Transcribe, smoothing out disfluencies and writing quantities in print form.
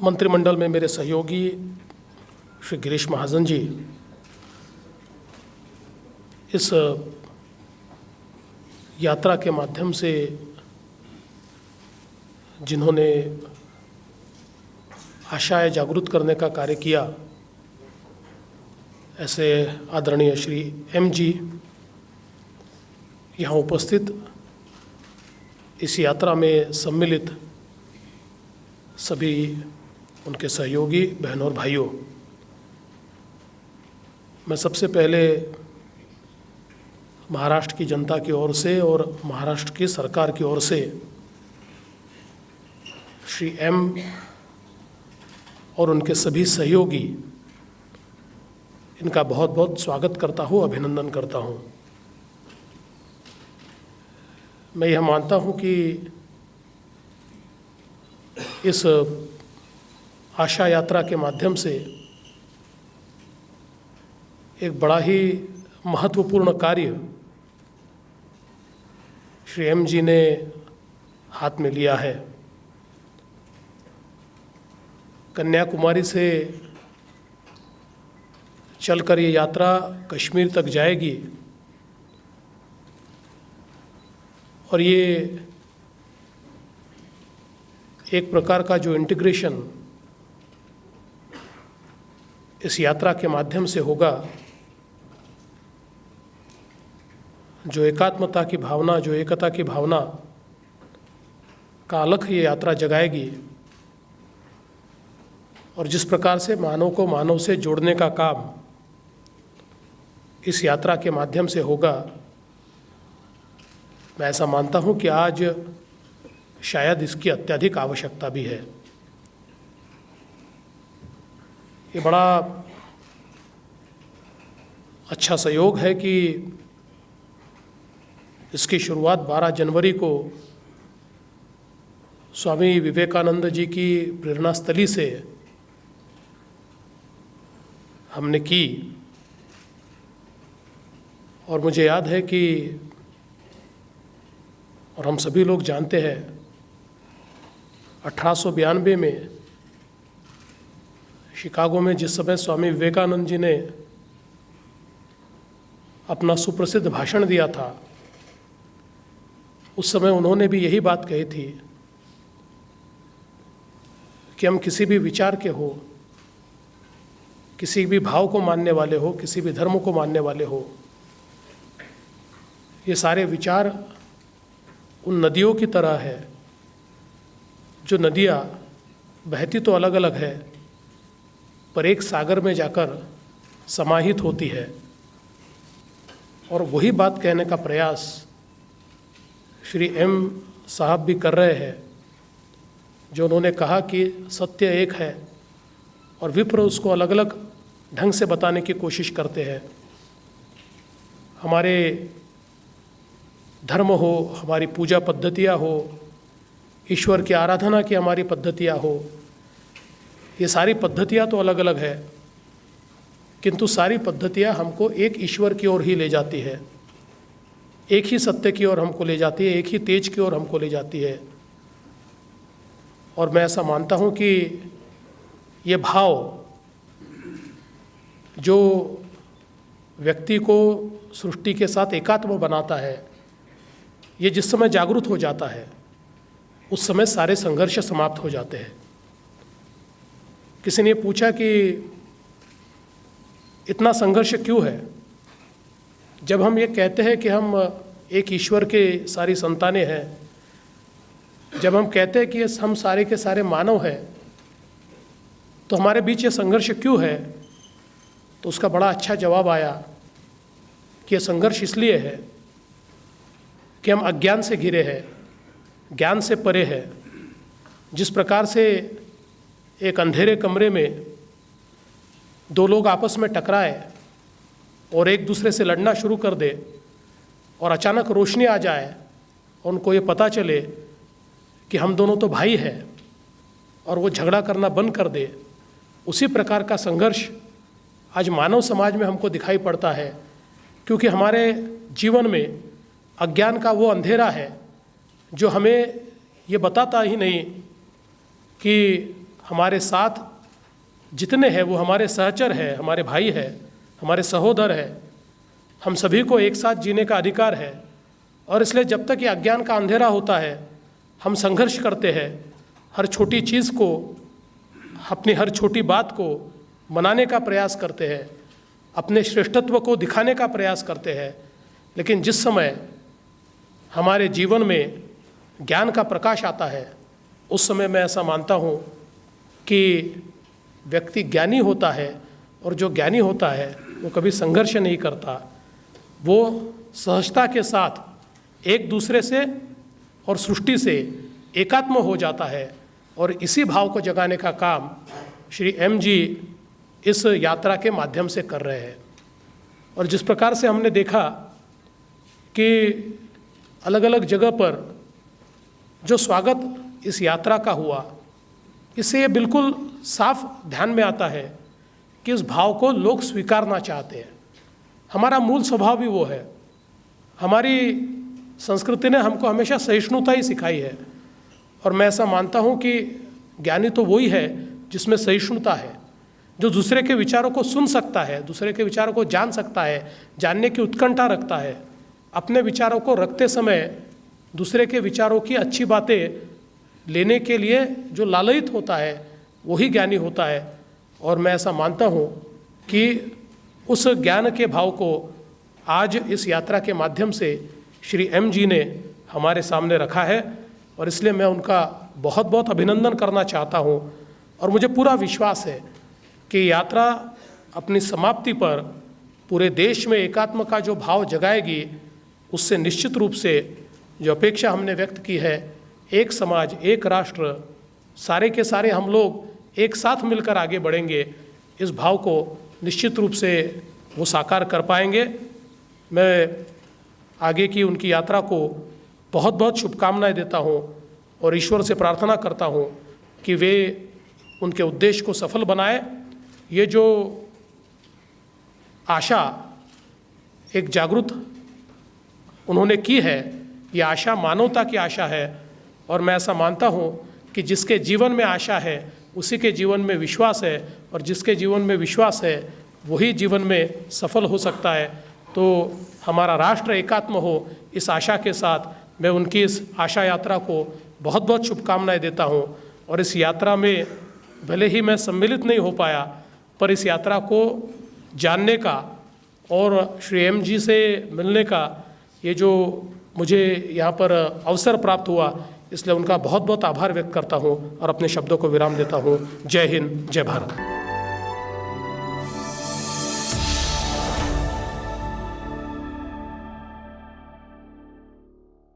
मंत्रिमंडल में मेरे सहयोगी श्री गिरीश महाजन जी इस यात्रा के माध्यम से जिन्होंने आशाएं जागृत करने का कार्य किया, ऐसे आदरणीय श्री एम जी यहाँ उपस्थित इस यात्रा में सम्मिलित सभी उनके सहयोगी बहनों और भाइयों, मैं सबसे पहले महाराष्ट्र की जनता की ओर से और महाराष्ट्र की सरकार की ओर से श्री एम और उनके सभी सहयोगी इनका बहुत बहुत स्वागत करता हूँ, अभिनंदन करता हूँ। मैं यह मानता हूँ कि इस आशा यात्रा के माध्यम से एक बड़ा ही महत्वपूर्ण कार्य श्री एम जी ने हाथ में लिया है। कन्याकुमारी से चलकर ये यात्रा कश्मीर तक जाएगी और ये एक प्रकार का जो इंटीग्रेशन इस यात्रा के माध्यम से होगा, जो एकात्मता की भावना, जो एकता की भावना का अलख ये यात्रा जगाएगी और जिस प्रकार से मानव को मानव से जोड़ने का काम इस यात्रा के माध्यम से होगा, मैं ऐसा मानता हूँ कि आज शायद इसकी अत्यधिक आवश्यकता भी है। ये बड़ा अच्छा संयोग है कि इसकी शुरुआत 12 जनवरी को स्वामी विवेकानंद जी की प्रेरणा स्थली से हमने की और मुझे याद है कि और हम सभी लोग जानते हैं 1892 में शिकागो में जिस समय स्वामी विवेकानंद जी ने अपना सुप्रसिद्ध भाषण दिया था, उस समय उन्होंने भी यही बात कही थी कि हम किसी भी विचार के हो, किसी भी भाव को मानने वाले हो, किसी भी धर्म को मानने वाले हो, ये सारे विचार उन नदियों की तरह है जो नदियाँ बहती तो अलग अलग है पर एक सागर में जाकर समाहित होती है। और वही बात कहने का प्रयास श्री एम साहब भी कर रहे हैं, जो उन्होंने कहा कि सत्य एक है और विप्र उसको अलग अलग ढंग से बताने की कोशिश करते हैं। हमारे धर्म हो, हमारी पूजा पद्धतियाँ हो, ईश्वर की आराधना की हमारी पद्धतियाँ हो, ये सारी पद्धतियाँ तो अलग अलग है, किंतु सारी पद्धतियाँ हमको एक ईश्वर की ओर ही ले जाती है, एक ही सत्य की ओर हमको ले जाती है, एक ही तेज की ओर हमको ले जाती है। और मैं ऐसा मानता हूँ कि ये भाव जो व्यक्ति को सृष्टि के साथ एकात्म बनाता है, ये जिस समय जागृत हो जाता है उस समय सारे संघर्ष समाप्त हो जाते हैं। किसी ने पूछा कि इतना संघर्ष क्यों है? जब हम ये कहते हैं कि हम एक ईश्वर के सारी संतानें हैं, जब हम कहते हैं कि हम सारे के सारे मानव हैं, तो हमारे बीच ये संघर्ष क्यों है? तो उसका बड़ा अच्छा जवाब आया कि ये संघर्ष इसलिए है कि हम अज्ञान से घिरे हैं, ज्ञान से परे है। जिस प्रकार से एक अंधेरे कमरे में दो लोग आपस में टकराए और एक दूसरे से लड़ना शुरू कर दे और अचानक रोशनी आ जाए और उनको ये पता चले कि हम दोनों तो भाई हैं और वो झगड़ा करना बंद कर दे, उसी प्रकार का संघर्ष आज मानव समाज में हमको दिखाई पड़ता है। क्योंकि हमारे जीवन में अज्ञान का वो अंधेरा है जो हमें ये बताता ही नहीं कि हमारे साथ जितने हैं वो हमारे सहचर हैं, हमारे भाई हैं, हमारे सहोदर हैं। हम सभी को एक साथ जीने का अधिकार है और इसलिए जब तक ये अज्ञान का अंधेरा होता है हम संघर्ष करते हैं, हर छोटी चीज़ को, अपनी हर छोटी बात को मनाने का प्रयास करते हैं, अपने श्रेष्ठत्व को दिखाने का प्रयास करते हैं। लेकिन जिस समय हमारे जीवन में ज्ञान का प्रकाश आता है उस समय मैं ऐसा मानता हूँ कि व्यक्ति ज्ञानी होता है और जो ज्ञानी होता है वो कभी संघर्ष नहीं करता, वो सहजता के साथ एक दूसरे से और सृष्टि से एकात्म हो जाता है। और इसी भाव को जगाने का काम श्री एम जी इस यात्रा के माध्यम से कर रहे हैं। और जिस प्रकार से हमने देखा कि अलग अलग जगह पर जो स्वागत इस यात्रा का हुआ, इससे ये बिल्कुल साफ ध्यान में आता है कि इस भाव को लोग स्वीकारना चाहते हैं। हमारा मूल स्वभाव भी वो है। हमारी संस्कृति ने हमको हमेशा सहिष्णुता ही सिखाई है और मैं ऐसा मानता हूँ कि ज्ञानी तो वही है जिसमें सहिष्णुता है, जो दूसरे के विचारों को सुन सकता है, दूसरे के विचारों को जान सकता है, जानने की उत्कंठा रखता है। अपने विचारों को रखते समय दूसरे के विचारों की अच्छी बातें लेने के लिए जो लालयित होता है वही ज्ञानी होता है। और मैं ऐसा मानता हूँ कि उस ज्ञान के भाव को आज इस यात्रा के माध्यम से श्री एम जी ने हमारे सामने रखा है और इसलिए मैं उनका बहुत बहुत अभिनंदन करना चाहता हूँ। और मुझे पूरा विश्वास है कि यात्रा अपनी समाप्ति पर पूरे देश में एकात्म का जो भाव जगाएगी, उससे निश्चित रूप से जो अपेक्षा हमने व्यक्त की है, एक समाज, एक राष्ट्र, सारे के सारे हम लोग एक साथ मिलकर आगे बढ़ेंगे, इस भाव को निश्चित रूप से वो साकार कर पाएंगे। मैं आगे की उनकी यात्रा को बहुत बहुत शुभकामनाएं देता हूँ और ईश्वर से प्रार्थना करता हूँ कि वे उनके उद्देश्य को सफल बनाए। ये जो आशा एक जागृत उन्होंने की है, ये आशा मानवता की आशा है और मैं ऐसा मानता हूँ कि जिसके जीवन में आशा है उसी के जीवन में विश्वास है और जिसके जीवन में विश्वास है वही जीवन में सफल हो सकता है। तो हमारा राष्ट्र एकात्म हो, इस आशा के साथ मैं उनकी इस आशा यात्रा को बहुत बहुत शुभकामनाएं देता हूँ। और इस यात्रा में भले ही मैं सम्मिलित नहीं हो पाया, पर इस यात्रा को जानने का और श्री एम जी से मिलने का ये जो मुझे यहाँ पर अवसर प्राप्त हुआ, इसलिए उनका बहुत बहुत आभार व्यक्त करता हूँ और अपने शब्दों को विराम देता हूँ। जय हिंद, जय भारत।